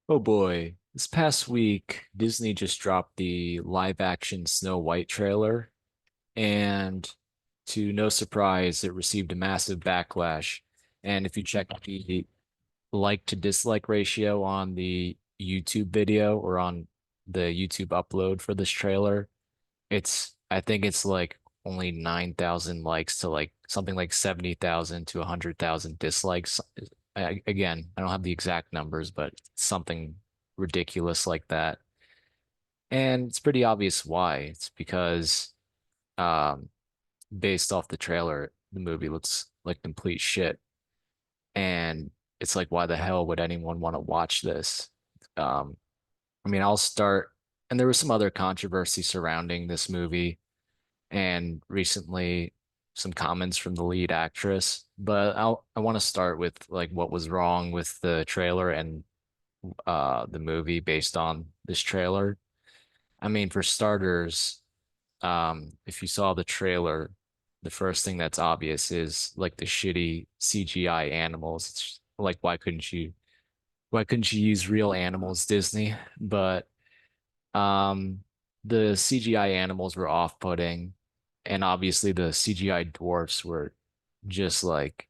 Oh boy, this past week, Disney just dropped the live action Snow White trailer, and to no surprise, it received a massive backlash. And if you check the like to dislike ratio on the YouTube video or on the YouTube upload for this trailer, I think it's like only 9,000 likes to like something like 70,000 to 100,000 dislikes. Again, I don't have the exact numbers, but something ridiculous like that. And it's pretty obvious why. It's because um, based off the trailer, the movie looks like complete shit. And it's like, why the hell would anyone want to watch this? Um, I'll start, and there was some other controversy surrounding this movie and recently some comments from the lead actress. But I want to start with like what was wrong with the trailer and the movie based on this trailer. For starters, if you saw the trailer, the first thing that's obvious is like the shitty CGI animals. It's like why couldn't you use real animals, Disney? But um, the CGI animals were off-putting, and obviously the CGI dwarfs were just like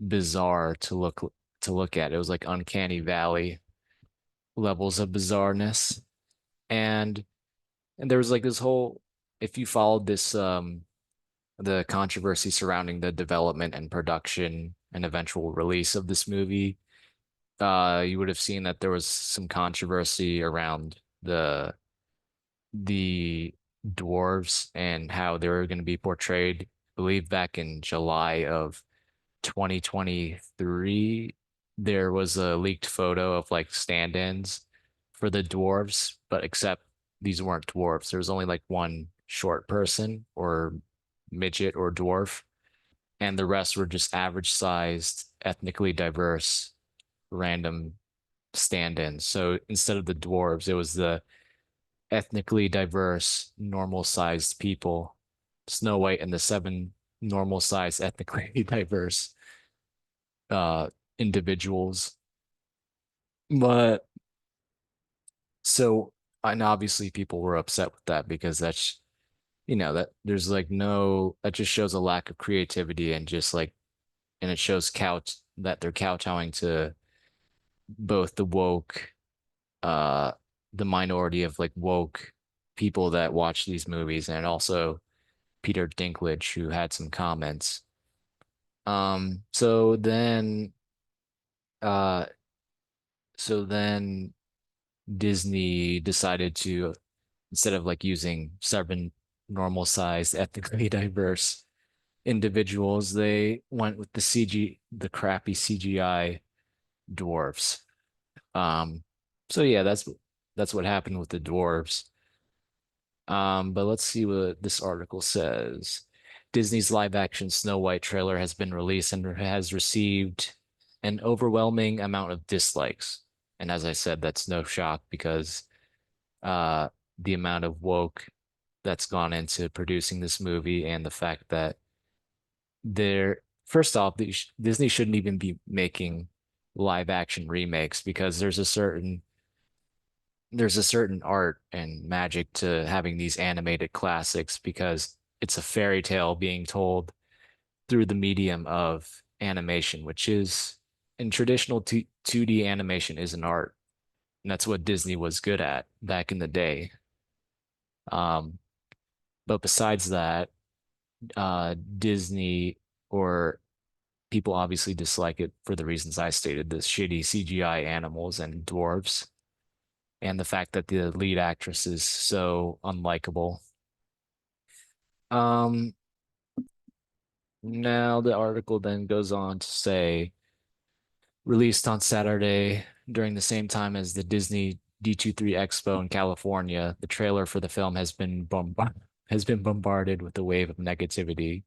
bizarre to look at. It was like uncanny valley levels of bizarreness. And and there was like this whole if you followed this the controversy surrounding the development and production and eventual release of this movie, you would have seen that there was some controversy around the dwarves and how they were going to be portrayed. I believe back in July of 2023, there was a leaked photo of like stand-ins for the dwarves, but except these weren't dwarves. There was only like one short person or midget or dwarf, and the rest were just average sized, ethnically diverse, random stand-ins. So instead of the dwarves, it was the ethnically diverse, normal sized people, Snow White and the seven normal sized, ethnically diverse uh individuals. But so and obviously people were upset with that because that there's like no that just shows a lack of creativity and just like and it shows couch that they're kowtowing to both uh the minority of like woke people that watch these movies and also Peter Dinklage, who had some comments. So then, uh, so then Disney decided to, instead of like using seven normal sized, ethnically diverse individuals, they went with the crappy CGI dwarves. Um, so yeah, that's what happened with the dwarves. But let's see what this article says. Disney's live action Snow White trailer has been released and has received an overwhelming amount of dislikes. And as I said, that's no shock because uh, the amount of woke that's gone into producing this movie and the fact that first off, Disney shouldn't even be making live action remakes because there's a certain art and magic to having these animated classics because it's a fairy tale being told through the medium of animation, which is in traditional 2D animation is an art. And that's what Disney was good at back in the day. Um, but besides that, Disney or people obviously dislike it for the reasons I stated, the shitty CGI animals and dwarves, and the fact that the lead actress is so unlikable. Um, Now the article then goes on to say, released on Saturday during the same time as the Disney D23 Expo in California, the trailer for the film has been bombarded with a wave of negativity.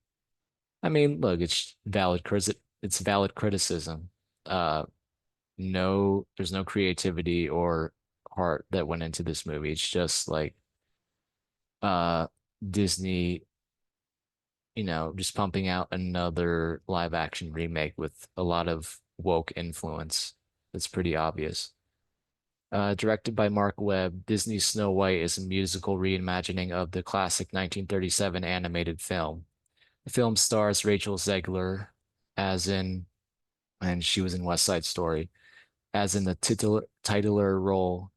Look, it's valid criticism. Uh, no, there's no creativity or heart that went into this movie. It's just like uh Disney just pumping out another live action remake with a lot of woke influence. That's pretty obvious. Directed by Mark Webb, Disney's Snow White is a musical reimagining of the classic 1937 animated film. The film stars Rachel Zegler as in, and she was in West Side Story, as in the titular role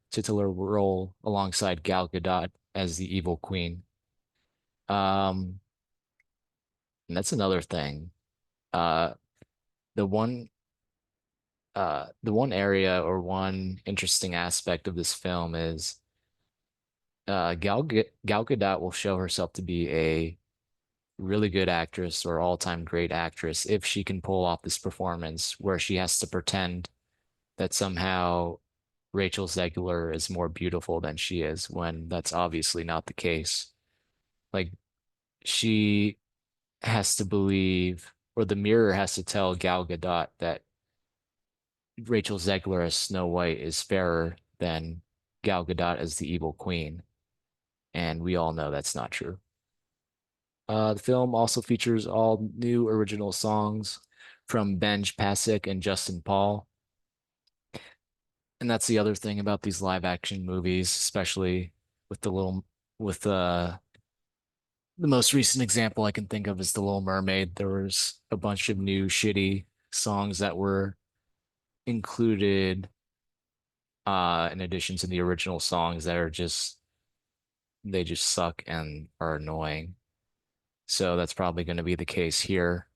alongside Gal Gadot as the evil queen. Um, and that's another thing. Uh, the one the one area or one interesting aspect of this film is Gal Gadot will show herself to be a really good actress or all-time great actress if she can pull off this performance where she has to pretend that somehow Rachel Zegler is more beautiful than she is when that's obviously not the case. Like she has to believe, or the mirror has to tell Gal Gadot that Rachel Zegler as Snow White is fairer than Gal Gadot as the evil queen. And we all know that's not true. The film also features all new original songs from Benj Pasek and Justin Paul. And that's the other thing about these live action movies, especially with the most recent example I can think of is The Little Mermaid. There was a bunch of new shitty songs that were included in addition to the original songs that are just they just suck and are annoying. So that's probably going to be the case here.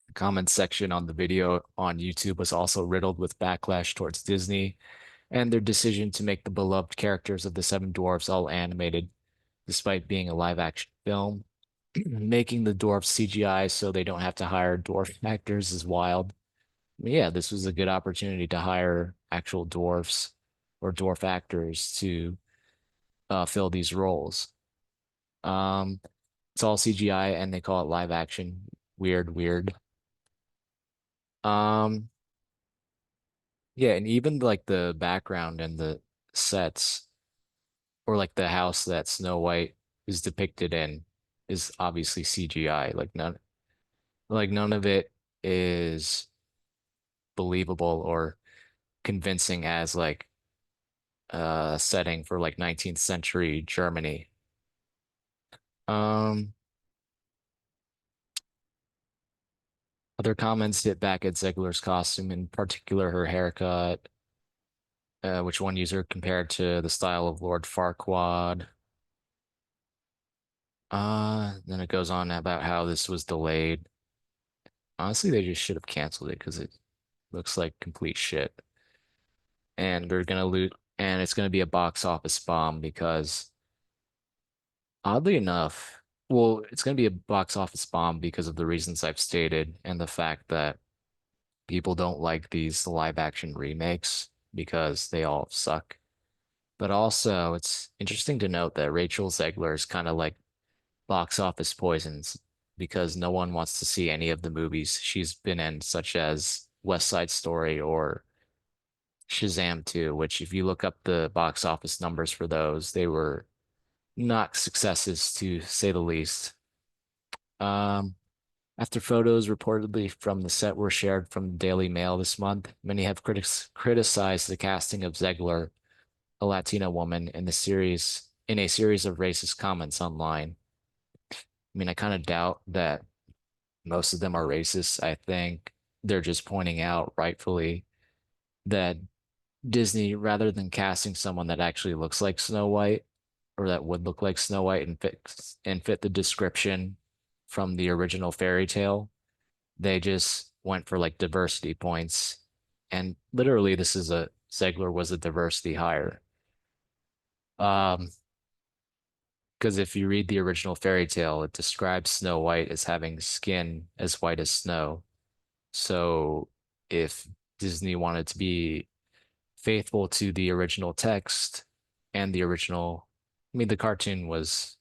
The comment section on the video on YouTube was also riddled with backlash towards Disney and their decision to make the beloved characters of the Seven Dwarfs all animated, despite being a live action film. Making the dwarfs CGI so they don't have to hire dwarf actors is wild. Yeah, this was a good opportunity to hire actual dwarfs or dwarf actors to fill these roles. Um, it's all CGI and they call it live action. Weird, weird. Um, yeah, and even like the background and the sets, or like the house that Snow White is depicted in, is obviously CGI. Like none of it is believable or convincing as like a setting for like 19th century Germany. Um, Other comments hit back at Zegler's costume, in particular her haircut, which one user compared to the style of Lord Farquaad. Then it goes on about how this was delayed. Honestly, they just should have canceled it because it looks like complete shit. And they're gonna loot, and it's gonna be a box office bomb because oddly enough, well, it's gonna be a box office bomb because of the reasons I've stated and the fact that people don't like these live action remakes because they all suck. But also, it's interesting to note that Rachel Zegler is kind of like box office poisons because no one wants to see any of the movies she's been in, such as West Side Story or Shazam 2, which if you look up the box office numbers for those, they were not successes to say the least. Um, After photos reportedly from the set were shared from the Daily Mail this month, many have criticized the casting of Zegler, a Latina woman, in a series of racist comments online. I mean, I kind of doubt that most of them are racist. I think they're just pointing out rightfully that Disney, rather than casting someone that actually looks like Snow White or that would look like Snow White and fit the description from the original fairy tale, they just went for like diversity points. And literally, this is a Zegler was a diversity hire. Um, because if you read the original fairy tale, it describes Snow White as having skin as white as snow. So if Disney wanted to be faithful to the original text and the original, I mean, the cartoon was,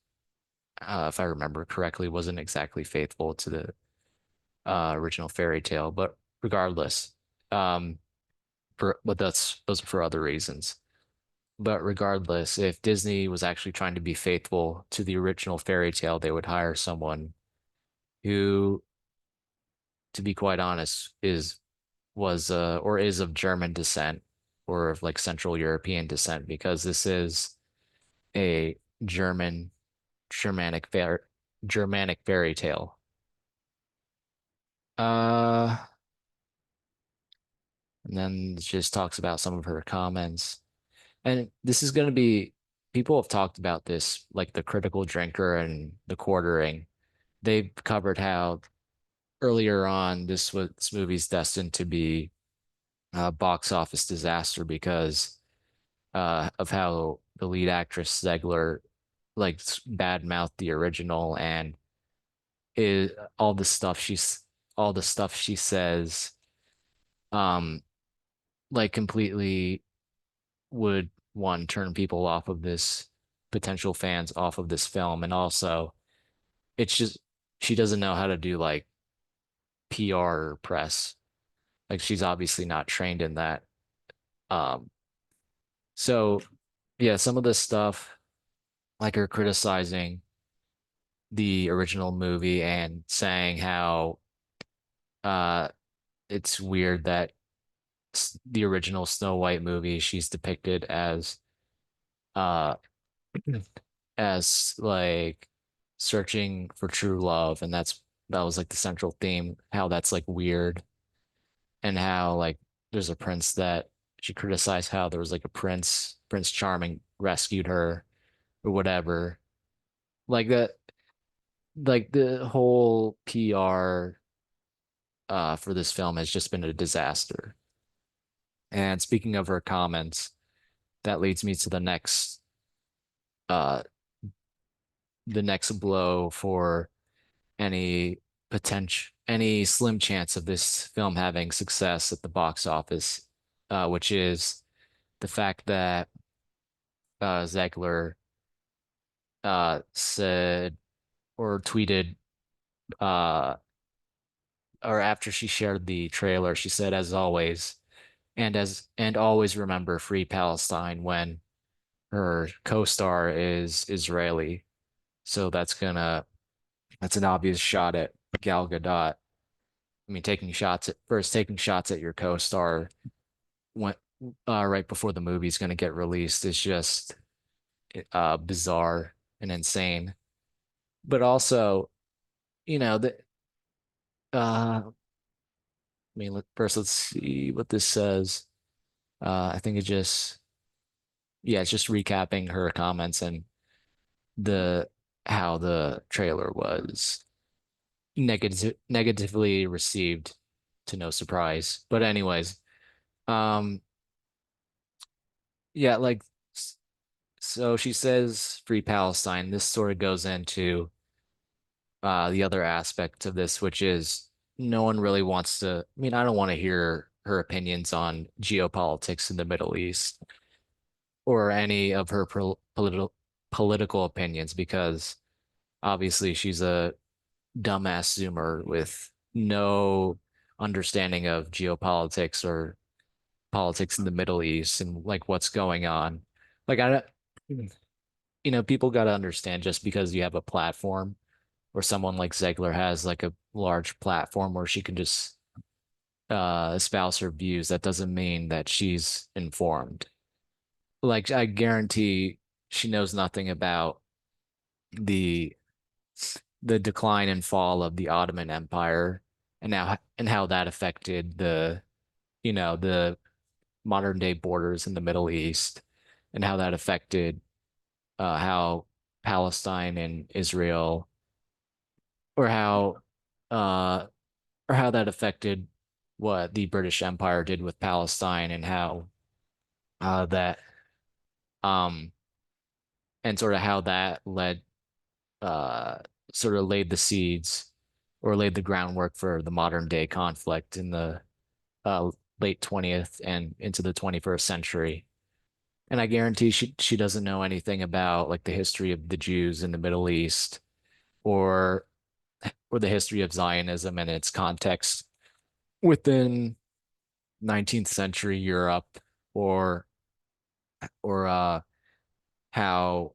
if I remember correctly, wasn't exactly faithful to the original fairy tale, but regardless, um, but those are for other reasons. But regardless, if Disney was actually trying to be faithful to the original fairy tale, they would hire someone who, to be quite honest, is was or is of German descent or of like Central European descent because this is a German Germanic fair Germanic fairy tale. Uh, and then it just talks about some of her comments. And this is going to be, people have talked about this, like the critical drinker and the quartering. They've covered how earlier on this movie's destined to be a box office disaster because of how the lead actress Zegler like bad-mouthed the original and is all the stuff she says um like completely would one turn people off of this potential fans off of this film, and also it's just she doesn't know how to do like PR or press. Like she's obviously not trained in that. Um, so yeah, some of this stuff, like her criticizing the original movie and saying how uh it's weird that the original Snow White movie she's depicted uh as like searching for true love, and that was like the central theme, how that's like weird, and how like there's a prince that she criticized how there was like a Prince Charming rescued her or whatever. Like that, like the whole PR for this film has just been a disaster. And speaking of her comments, that leads me to uh the next blow for any slim chance of this film having success at the box office, which is the fact that Zegler said or tweeted uh, or after she shared the trailer, she said, as always, and always remember Free Palestine when her co-star is Israeli. So that's an obvious shot at Gal Gadot. I mean, taking shots at your co-star when right before the movie's going to get released is just bizarre and insane. But also, the I mean, first let's see what this says. I think yeah, it's just recapping her comments and the how the trailer was negatively received to no surprise. But anyways, um, yeah, like so she says free Palestine. This sort of goes into the other aspect of this, which is no one really wants to. I mean, I don't want to hear her opinions on geopolitics in the Middle East or any of her political opinions because obviously she's a dumbass Zoomer with no understanding of geopolitics or politics in the Middle East and like what's going on. Like I don't, people got to understand just because you have a platform or someone like Zegler has like a large platform where she can just espouse her views, that doesn't mean that she's informed. Like I guarantee she knows nothing about the the decline and fall of the Ottoman Empire and how that affected the modern day borders in the Middle East and how that affected how Palestine and Israel or uh how that affected what the British Empire did with Palestine and how that um and sort of how that led uh sort of laid the seeds or laid the groundwork for the modern day conflict in the uh late 20th and into the 21st century. And I guarantee she doesn't know anything about like the history of the Jews in the Middle East or the history of Zionism and its context within 19th century Europe or or how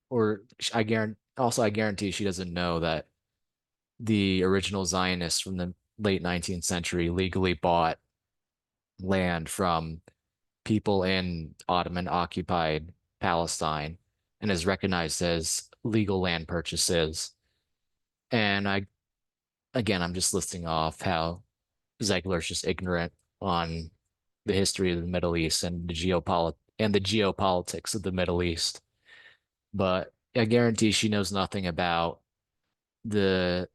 or I guarantee she doesn't know that the original Zionists from the late 19th century legally bought land from people in Ottoman occupied Palestine and is recognized as legal land purchases. And I'm just listing off how Zegler's just ignorant on the history of the Middle East and the geopolitics of the Middle East. But I guarantee she knows nothing about the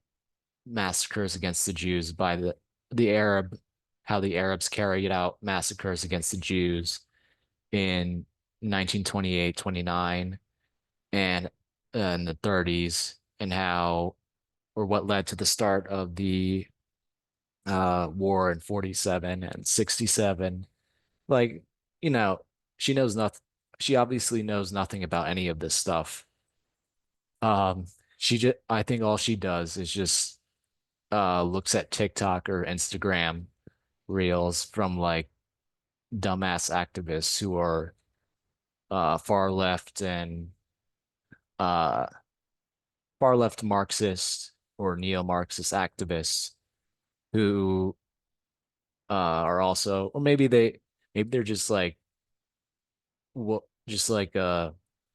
massacres against the Jews by the Arab, how the Arabs carried out massacres against the Jews in 1928, 29, and in the 30s, and how or what led to the start of the war in 47 and 67. Like, you know, she knows nothing. She obviously knows nothing about any of this stuff. Um, I think all she does is just looks at TikTok or Instagram reels from like dumbass activists who are far left and uh far left Marxist or neo-Marxist activists who are also, or maybe they're just like just like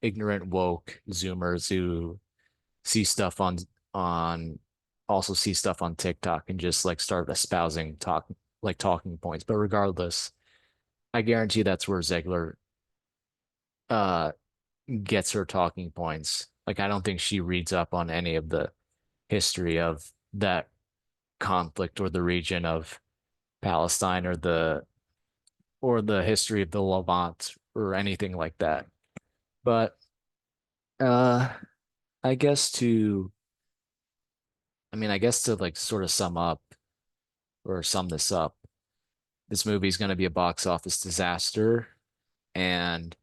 ignorant woke Zoomers who see stuff on also see stuff on TikTok and just like start espousing talking points. But regardless, I guarantee that's where Ziegler uh gets her talking points. Like I don't think she reads up on any of the history of that conflict or the region of Palestine or the history of the Levant or anything like that. But uh I guess to I guess to like sort of sum up or sum this up, this movie is going to be a box office disaster and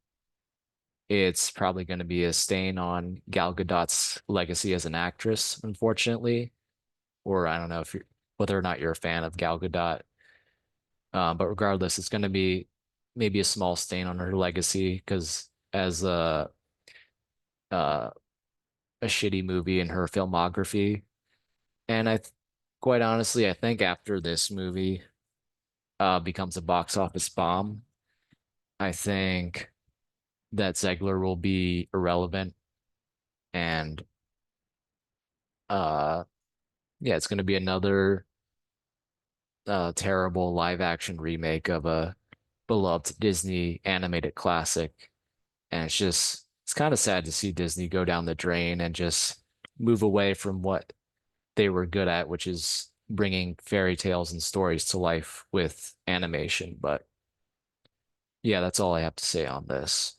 it's probably going to be a stain on Gal Gadot's legacy as an actress, unfortunately. Or I don't know if you're whether or not you're a fan of Gal Gadot. But regardless, it's going to be maybe a small stain on her legacy because as uh, a shitty movie in her filmography. And quite honestly, I think after this movie becomes a box office bomb, I think that Zegler will be irrelevant and uh yeah, it's going to be another terrible live action remake of a beloved Disney animated classic. And it's kind of sad to see Disney go down the drain and just move away from what they were good at, which is bringing fairy tales and stories to life with animation. But yeah, that's all I have to say on this.